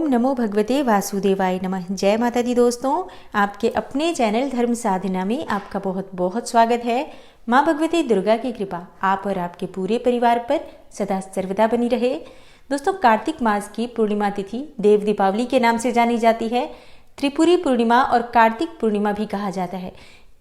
ओम नमो भगवते वासुदेवाय नमः। जय माता दी दोस्तों, आपके अपने चैनल धर्म साधना में आपका बहुत बहुत स्वागत है। माँ भगवती दुर्गा की कृपा आप और आपके पूरे परिवार पर सदा सर्वदा बनी रहे। दोस्तों, कार्तिक मास की पूर्णिमा तिथि देव दीपावली के नाम से जानी जाती है। त्रिपुरी पूर्णिमा और कार्तिक पूर्णिमा भी कहा जाता है।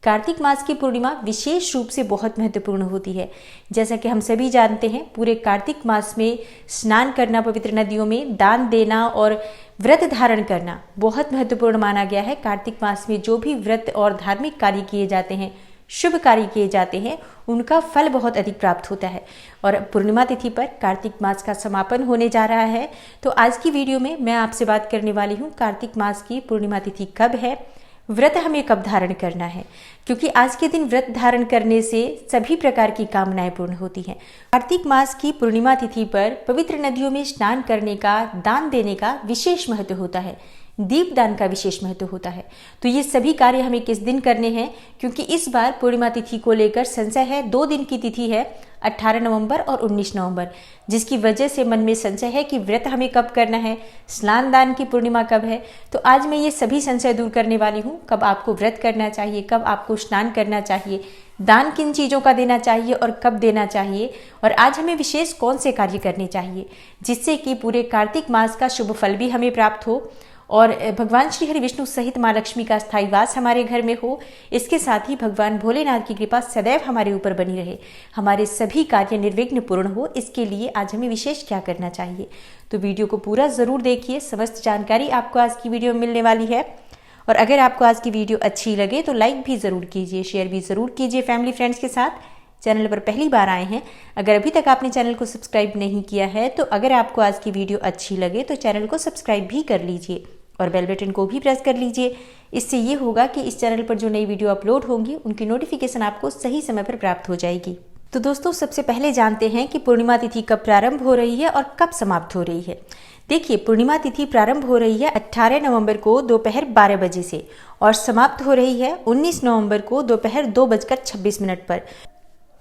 कार्तिक मास की पूर्णिमा विशेष रूप से बहुत महत्वपूर्ण होती है। जैसा कि हम सभी जानते हैं, पूरे कार्तिक मास में स्नान करना, पवित्र नदियों में दान देना और व्रत धारण करना बहुत महत्वपूर्ण माना गया है। कार्तिक मास में जो भी व्रत और धार्मिक कार्य किए जाते हैं, शुभ कार्य किए जाते हैं, उनका फल बहुत अधिक प्राप्त होता है। और पूर्णिमा तिथि पर कार्तिक मास का समापन होने जा रहा है। तो आज की वीडियो में मैं आपसे बात करने वाली हूँ कार्तिक मास की पूर्णिमा तिथि कब है, व्रत हमें कब धारण करना है, क्योंकि आज के दिन व्रत धारण करने से सभी प्रकार की कामनाएं पूर्ण होती हैं। कार्तिक मास की पूर्णिमा तिथि पर पवित्र नदियों में स्नान करने का, दान देने का विशेष महत्व होता है। दीप दान का विशेष महत्व होता है। तो ये सभी कार्य हमें किस दिन करने हैं, क्योंकि इस बार पूर्णिमा तिथि को लेकर संशय है। 2 दिन की तिथि है, 18 नवंबर और 19 नवंबर, जिसकी वजह से मन में संशय है कि व्रत हमें कब करना है, स्नान दान की पूर्णिमा कब है। तो आज मैं ये सभी संशय दूर करने वाली हूँ। कब आपको व्रत करना चाहिए, कब आपको स्नान करना चाहिए, दान किन चीज़ों का देना चाहिए और कब देना चाहिए, और आज हमें विशेष कौन से कार्य करने चाहिए जिससे कि पूरे कार्तिक मास का शुभ फल भी हमें प्राप्त हो और भगवान श्री हरि विष्णु सहित माँ लक्ष्मी का स्थायी वास हमारे घर में हो। इसके साथ ही भगवान भोलेनाथ की कृपा सदैव हमारे ऊपर बनी रहे, हमारे सभी कार्य निर्विघ्न पूर्ण हो। इसके लिए आज हमें विशेष क्या करना चाहिए, तो वीडियो को पूरा ज़रूर देखिए। समस्त जानकारी आपको आज की वीडियो में मिलने वाली है। और अगर आपको आज की वीडियो अच्छी लगे तो लाइक भी ज़रूर कीजिए, शेयर भी ज़रूर कीजिए फैमिली फ्रेंड्स के साथ। चैनल पर पहली बार आए हैं, अगर अभी तक आपने चैनल को सब्सक्राइब नहीं किया है, तो अगर आपको आज की वीडियो अच्छी लगे तो चैनल को सब्सक्राइब भी कर लीजिए और बेल बटन को भी प्रेस कर लीजिए। इससे ये होगा कि इस चैनल पर जो नई वीडियो अपलोड होंगी उनकी नोटिफिकेशन आपको सही समय पर प्राप्त हो जाएगी। तो दोस्तों, सबसे पहले जानते हैं कि पूर्णिमा तिथि कब प्रारंभ हो रही है और कब समाप्त हो रही है। देखिए, पूर्णिमा तिथि प्रारंभ हो रही है 18 नवंबर को दोपहर 12 बजे से और समाप्त हो रही है 19 नवंबर को दोपहर 2:26 पर।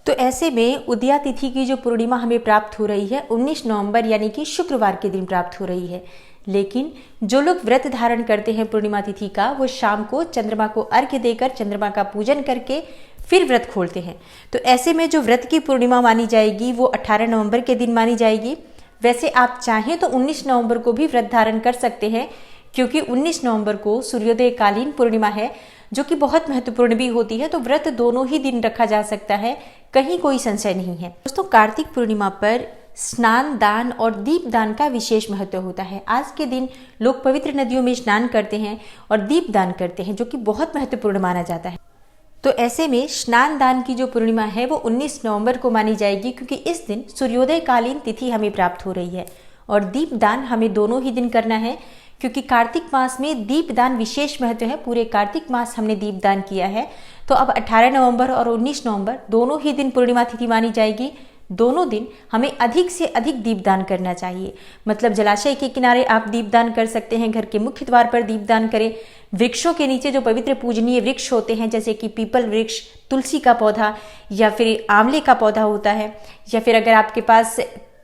तो ऐसे में उदया तिथि की जो पूर्णिमा हमें प्राप्त हो रही है 19 नवंबर यानी कि शुक्रवार के दिन प्राप्त हो रही है। लेकिन जो लोग व्रत धारण करते हैं पूर्णिमा तिथि का, वो शाम को चंद्रमा को अर्घ्य देकर, चंद्रमा का पूजन करके फिर व्रत खोलते हैं। तो ऐसे में जो व्रत की पूर्णिमा मानी जाएगी वो 18 नवंबर के दिन मानी जाएगी। वैसे आप चाहें तो 19 नवंबर को भी व्रत धारण कर सकते हैं, क्योंकि 19 नवंबर को सूर्योदय कालीन पूर्णिमा है, जो कि बहुत महत्वपूर्ण भी होती है। तो व्रत दोनों ही दिन रखा जा सकता है, कहीं कोई संशय नहीं है। दोस्तों, कार्तिक पूर्णिमा पर स्नान दान और दीप दान का विशेष महत्व होता है। आज के दिन लोग पवित्र नदियों में स्नान करते हैं और दीप दान करते हैं, जो कि बहुत महत्वपूर्ण माना जाता है। तो ऐसे में स्नान दान की जो पूर्णिमा है वो 19 नवंबर को मानी जाएगी, क्योंकि इस दिन सूर्योदय कालीन तिथि हमें प्राप्त हो रही है। और दीप दान हमें दोनों ही दिन करना है, क्योंकि कार्तिक मास में दीप दान विशेष महत्व है। पूरे कार्तिक मास हमने दीप दान किया है। तो अब 18 नवंबर और 19 नवंबर दोनों ही दिन पूर्णिमा तिथि मानी जाएगी। दोनों दिन हमें अधिक से अधिक दीपदान करना चाहिए। मतलब जलाशय के किनारे आप दीपदान कर सकते हैं, घर के मुख्य द्वार पर दीपदान करें, वृक्षों के नीचे जो पवित्र पूजनीय वृक्ष होते हैं, जैसे कि पीपल वृक्ष, तुलसी का पौधा या फिर आंवले का पौधा होता है, या फिर अगर आपके पास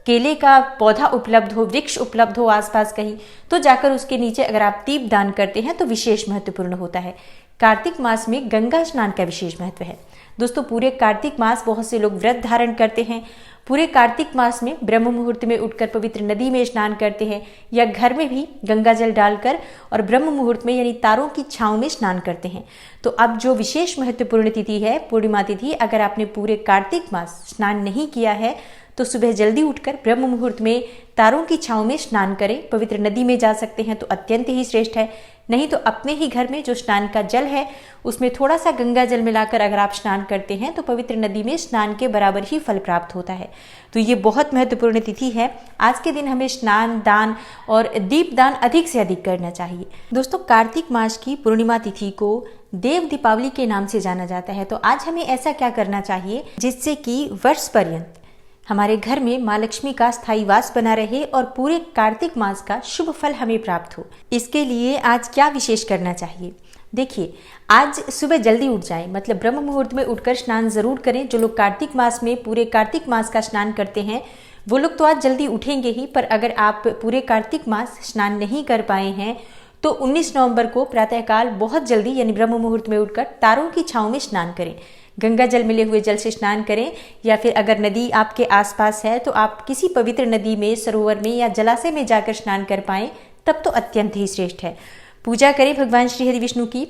केले का पौधा उपलब्ध हो, वृक्ष उपलब्ध हो आसपास कहीं, तो जाकर उसके नीचे अगर आप दीप दान करते हैं तो विशेष महत्वपूर्ण होता है। कार्तिक मास में गंगा स्नान का विशेष महत्व है। दोस्तों, पूरे कार्तिक मास बहुत से लोग व्रत धारण करते हैं। पूरे कार्तिक मास में ब्रह्म मुहूर्त में उठकर पवित्र नदी में स्नान करते हैं, या घर में भी गंगा जल डालकर और ब्रह्म मुहूर्त में यानी तारों की छांव में स्नान करते हैं। तो अब जो विशेष महत्वपूर्ण तिथि है पूर्णिमा तिथि, अगर आपने पूरे कार्तिक मास स्नान नहीं किया है तो सुबह जल्दी उठकर ब्रह्म मुहूर्त में तारों की छांव में स्नान करें। पवित्र नदी में जा सकते हैं तो अत्यंत ही श्रेष्ठ है, नहीं तो अपने ही घर में जो स्नान का जल है उसमें थोड़ा सा गंगा जल मिलाकर अगर आप स्नान करते हैं तो पवित्र नदी में स्नान के बराबर ही फल प्राप्त होता है। तो ये बहुत महत्वपूर्ण तिथि है। आज के दिन हमें स्नान दान और दीप दान अधिक से अधिक करना चाहिए। दोस्तों, कार्तिक मास की पूर्णिमा तिथि को देव दीपावली के नाम से जाना जाता है। तो आज हमें ऐसा क्या करना चाहिए जिससे कि वर्ष पर्यंत हमारे घर में माँ लक्ष्मी का स्थायी वास बना रहे और पूरे कार्तिक मास का शुभ फल हमें प्राप्त हो। इसके लिए आज क्या विशेष करना चाहिए? देखिए, आज सुबह जल्दी उठ जाएं, मतलब ब्रह्म मुहूर्त में उठकर स्नान जरूर करें। जो लोग कार्तिक मास में पूरे कार्तिक मास का स्नान करते हैं वो लोग तो आज जल्दी उठेंगे ही, पर अगर आप पूरे कार्तिक मास स्नान नहीं कर पाए हैं तो 19 नवंबर को प्रातःकाल बहुत जल्दी यानी ब्रह्म मुहूर्त में उठकर तारों की छांव में स्नान करें। गंगा जल मिले हुए जल से स्नान करें, या फिर अगर नदी आपके आसपास है तो आप किसी पवित्र नदी में, सरोवर में या जलाशय में जाकर स्नान कर पाएं, तब तो अत्यंत ही श्रेष्ठ है। पूजा करें भगवान श्री हरि विष्णु की।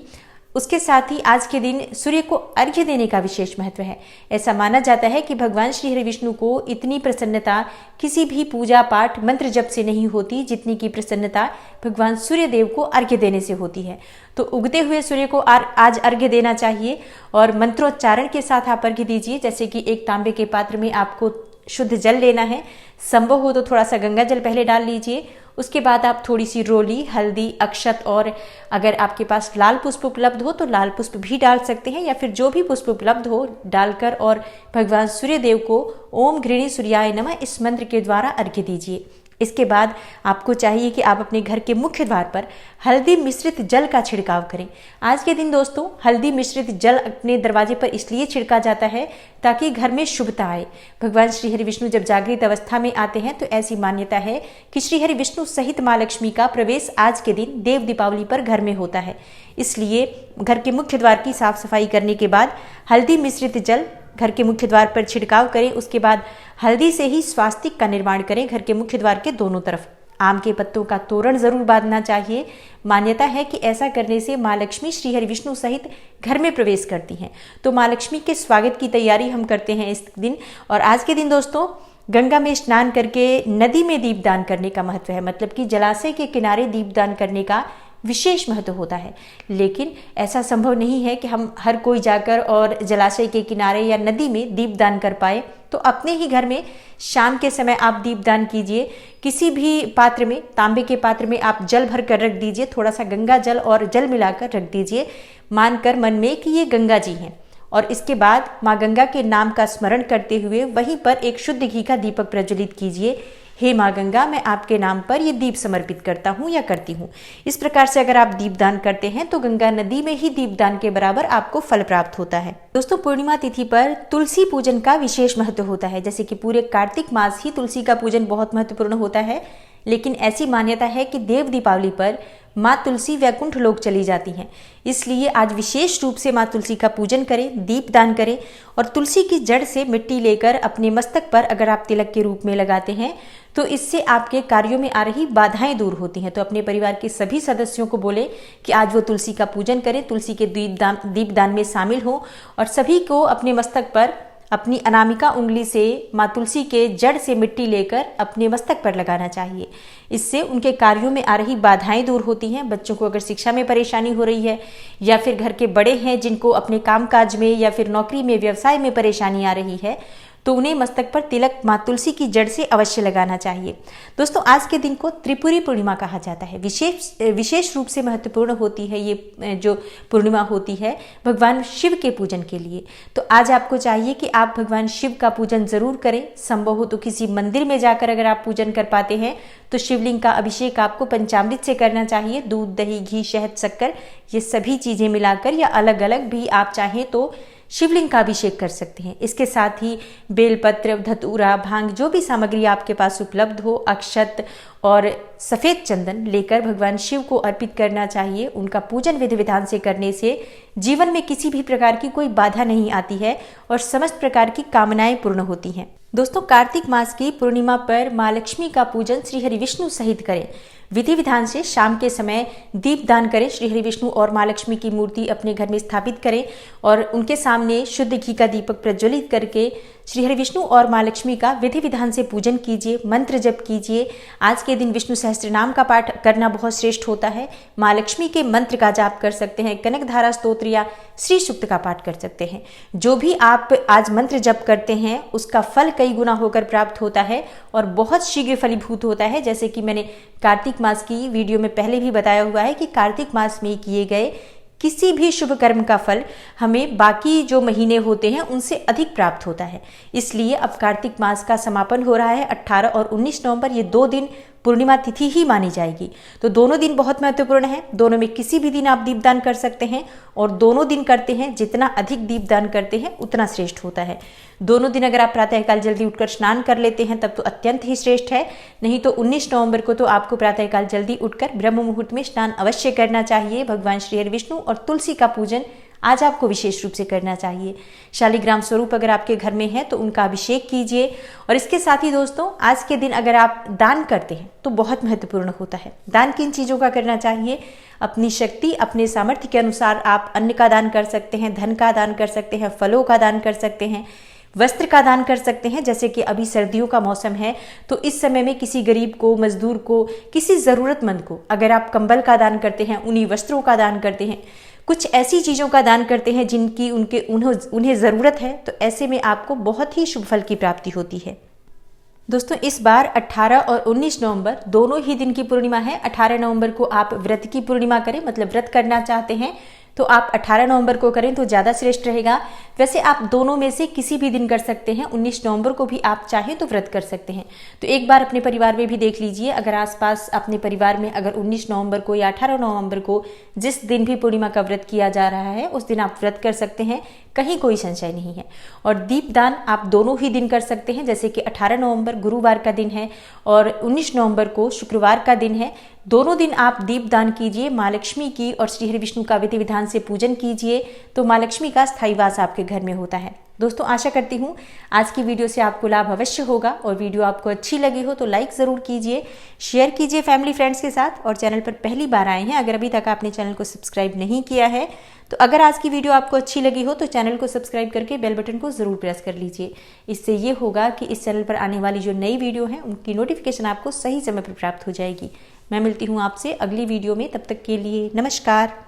उसके साथ ही आज के दिन सूर्य को अर्घ्य देने का विशेष महत्व है। ऐसा माना जाता है कि भगवान श्री हरि विष्णु को इतनी प्रसन्नता किसी भी पूजा पाठ मंत्र जप से नहीं होती जितनी की प्रसन्नता भगवान सूर्य देव को अर्घ्य देने से होती है। तो उगते हुए सूर्य को आज अर्घ्य देना चाहिए और मंत्रोच्चारण के साथ आप अर्घ्य दीजिए। जैसे कि एक तांबे के पात्र में आपको शुद्ध जल लेना है, संभव हो तो थोड़ा सा गंगा जल पहले डाल लीजिए। उसके बाद आप थोड़ी सी रोली, हल्दी, अक्षत और अगर आपके पास लाल पुष्प उपलब्ध हो तो लाल पुष्प भी डाल सकते हैं, या फिर जो भी पुष्प उपलब्ध हो डालकर और भगवान सूर्य देव को ओम घृणी सूर्याय नमः इस मंत्र के द्वारा अर्घ्य दीजिए। इसके बाद आपको चाहिए कि आप अपने घर के मुख्य द्वार पर हल्दी मिश्रित जल का छिड़काव करें। आज के दिन दोस्तों हल्दी मिश्रित जल अपने दरवाजे पर इसलिए छिड़का जाता है ताकि घर में शुभता आए। भगवान श्री हरि विष्णु जब जागृत अवस्था में आते हैं तो ऐसी मान्यता है कि श्री हरि विष्णु सहित माँ लक्ष्मी का प्रवेश आज के दिन देव दीपावली पर घर में होता है। इसलिए घर के मुख्य द्वार की साफ सफाई करने के बाद हल्दी मिश्रित जल घर के मुख्य द्वार पर छिड़काव करें। उसके बाद हल्दी से ही स्वास्तिक का निर्माण करें घर के मुख्य द्वार के दोनों तरफ। आम के पत्तों का तोरण जरूर बांधना चाहिए। मान्यता है कि ऐसा करने से माँ लक्ष्मी श्री हरि विष्णु सहित घर में प्रवेश करती हैं। तो माँ लक्ष्मी के स्वागत की तैयारी हम करते हैं इस दिन। और आज के दिन दोस्तों गंगा में स्नान करके नदी में दीपदान करने का महत्व है। मतलब कि जलाशय के किनारे दीपदान करने का विशेष महत्व होता है। लेकिन ऐसा संभव नहीं है कि हम हर कोई जाकर और जलाशय के किनारे या नदी में दीपदान कर पाए। तो अपने ही घर में शाम के समय आप दीपदान कीजिए। किसी भी पात्र में, तांबे के पात्र में आप जल भर कर रख दीजिए। थोड़ा सा गंगा जल और जल मिलाकर रख दीजिए, मानकर मन में कि ये गंगा जी हैं। और इसके बाद माँ गंगा के नाम का स्मरण करते हुए वहीं पर एक शुद्ध घी का दीपक प्रज्वलित कीजिए। हे माँ गंगा, मैं आपके नाम पर ये दीप समर्पित करता हूँ या करती हूँ। इस प्रकार से अगर आप दीपदान करते हैं तो गंगा नदी में ही दीपदान के बराबर आपको फल प्राप्त होता है। दोस्तों पूर्णिमा तिथि पर तुलसी पूजन का विशेष महत्व होता है। जैसे कि पूरे कार्तिक मास ही तुलसी का पूजन बहुत महत्वपूर्ण होता है, लेकिन ऐसी मान्यता है कि देव दीपावली पर माँ तुलसी वैकुंठ लोक चली जाती हैं। इसलिए आज विशेष रूप से माँ तुलसी का पूजन करें, दीपदान करें और तुलसी की जड़ से मिट्टी लेकर अपने मस्तक पर अगर आप तिलक के रूप में लगाते हैं तो इससे आपके कार्यों में आ रही बाधाएं दूर होती हैं। तो अपने परिवार के सभी सदस्यों को बोले कि आज वो तुलसी का पूजन करें, तुलसी के दीपदान में शामिल हो और सभी को अपने मस्तक पर अपनी अनामिका उंगली से माँ तुलसी के जड़ से मिट्टी लेकर अपने मस्तक पर लगाना चाहिए। इससे उनके कार्यों में आ रही बाधाएं दूर होती हैं। बच्चों को अगर शिक्षा में परेशानी हो रही है या फिर घर के बड़े हैं जिनको अपने कामकाज में या फिर नौकरी में, व्यवसाय में परेशानी आ रही है, तो उन्हें मस्तक पर तिलक माँ तुलसी की जड़ से अवश्य लगाना चाहिए। दोस्तों आज के दिन को त्रिपुरी पूर्णिमा कहा जाता है। विशेष रूप से महत्वपूर्ण होती है ये जो पूर्णिमा होती है भगवान शिव के पूजन के लिए। तो आज आपको चाहिए कि आप भगवान शिव का पूजन जरूर करें। संभव हो तो किसी मंदिर में जाकर अगर आप पूजन कर पाते हैं तो शिवलिंग का अभिषेक आपको पंचामृत से करना चाहिए। दूध, दही, घी, शहद, शक्कर ये सभी चीजें मिलाकर या अलग अलग भी आप चाहें तो शिवलिंग का अभिषेक कर सकते हैं। इसके साथ ही बेलपत्र, धतूरा, भांग जो भी सामग्री आपके पास उपलब्ध हो, अक्षत और सफ़ेद चंदन लेकर भगवान शिव को अर्पित करना चाहिए। उनका पूजन विधि विधान से करने से जीवन में किसी भी प्रकार की कोई बाधा नहीं आती है और समस्त प्रकार की कामनाएं पूर्ण होती हैं। दोस्तों कार्तिक मास की पूर्णिमा पर माँ लक्ष्मी का पूजन श्री हरि विष्णु सहित करें। विधि विधान से शाम के समय दीपदान करें। श्री हरि विष्णु और माँ लक्ष्मी की मूर्ति अपने घर में स्थापित करें और उनके सामने शुद्ध घी का दीपक प्रज्वलित करके श्री हरि विष्णु और माँ लक्ष्मी का विधि विधान से पूजन कीजिए, मंत्र जप कीजिए। आज के दिन विष्णु सहस्त्रनाम का पाठ करना बहुत श्रेष्ठ होता है। माँ लक्ष्मी के मंत्र का जाप कर सकते हैं, कनकधारा स्तोत्र या श्री सूक्त का पाठ कर सकते हैं। जो भी आप आज मंत्र जप करते हैं उसका फल कई गुना होकर प्राप्त होता है और बहुत शीघ्र फलीभूत होता है। जैसे कि मैंने कार्तिक मास की वीडियो में पहले भी बताया हुआ है कि कार्तिक मास में किए गए किसी भी शुभ कर्म का फल हमें बाकी जो महीने होते हैं उनसे अधिक प्राप्त होता है। इसलिए अब कार्तिक मास का समापन हो रहा है। 18 और 19 नवंबर ये 2 दिन पूर्णिमा तिथि ही मानी जाएगी। तो दोनों दिन बहुत महत्वपूर्ण है, दोनों में किसी भी दिन आप दीपदान कर सकते हैं और दोनों दिन करते हैं जितना अधिक दीपदान करते हैं उतना श्रेष्ठ होता है। दोनों दिन अगर आप प्रातःकाल जल्दी उठकर स्नान कर लेते हैं तब तो अत्यंत ही श्रेष्ठ है, नहीं तो 19 नवंबर को तो आपको प्रातःकाल जल्दी उठकर ब्रह्म मुहूर्त में स्नान अवश्य करना चाहिए। भगवान श्री हरि विष्णु और तुलसी का पूजन आज आपको विशेष रूप से करना चाहिए। शालिग्राम स्वरूप अगर आपके घर में है तो उनका अभिषेक कीजिए। और इसके साथ ही दोस्तों, आज के दिन अगर आप दान करते हैं तो बहुत महत्वपूर्ण होता है। दान किन चीज़ों का करना चाहिए? अपनी शक्ति, अपने सामर्थ्य के अनुसार आप अन्न का दान कर सकते हैं, धन का दान कर सकते हैं, फलों का दान कर सकते हैं, वस्त्र का दान कर सकते हैं। जैसे कि अभी सर्दियों का मौसम है तो इस समय में किसी गरीब को, मजदूर को, किसी ज़रूरतमंद को अगर आप कंबल का दान करते हैं, उन्हीं वस्त्रों का दान करते हैं, कुछ ऐसी चीज़ों का दान करते हैं जिनकी उन्हें ज़रूरत है, तो ऐसे में आपको बहुत ही शुभ फल की प्राप्ति होती है। दोस्तों, इस बार 18 और 19 नवंबर दोनों ही दिन की पूर्णिमा है। 18 नवंबर को आप व्रत की पूर्णिमा करें, मतलब व्रत करना चाहते हैं तो आप 18 नवंबर को करें तो ज़्यादा श्रेष्ठ रहेगा। वैसे आप दोनों में से किसी भी दिन कर सकते हैं। 19 नवंबर को भी आप चाहें तो व्रत कर सकते हैं। तो एक बार अपने परिवार में भी देख लीजिए, अगर आसपास अपने परिवार में अगर 19 नवंबर को या 18 नवंबर को जिस दिन भी पूर्णिमा का व्रत किया जा रहा है उस दिन आप व्रत कर सकते हैं, कहीं कोई संशय नहीं है। और दीपदान आप दोनों ही दिन कर सकते हैं, जैसे कि 18 नवंबर गुरुवार का दिन है और 19 नवंबर को शुक्रवार का दिन है। दोनों दिन आप दीपदान कीजिए, माँ लक्ष्मी की और श्री हरि विष्णु का विधि विधान से पूजन कीजिए, तो माँ लक्ष्मी का स्थायी वास आपके घर में होता है। दोस्तों, आशा करती हूँ आज की वीडियो से आपको लाभ अवश्य होगा और वीडियो आपको अच्छी लगी हो तो लाइक ज़रूर कीजिए, शेयर कीजिए फैमिली फ्रेंड्स के साथ। और चैनल पर पहली बार आए हैं, अगर अभी तक आपने चैनल को सब्सक्राइब नहीं किया है तो अगर आज की वीडियो आपको अच्छी लगी हो तो चैनल को सब्सक्राइब करके बेल बटन को ज़रूर प्रेस कर लीजिए। इससे ये होगा कि इस चैनल पर आने वाली जो नई वीडियो हैं उनकी नोटिफिकेशन आपको सही समय पर प्राप्त हो जाएगी। मैं मिलती हूँ आपसे अगली वीडियो में, तब तक के लिए नमस्कार।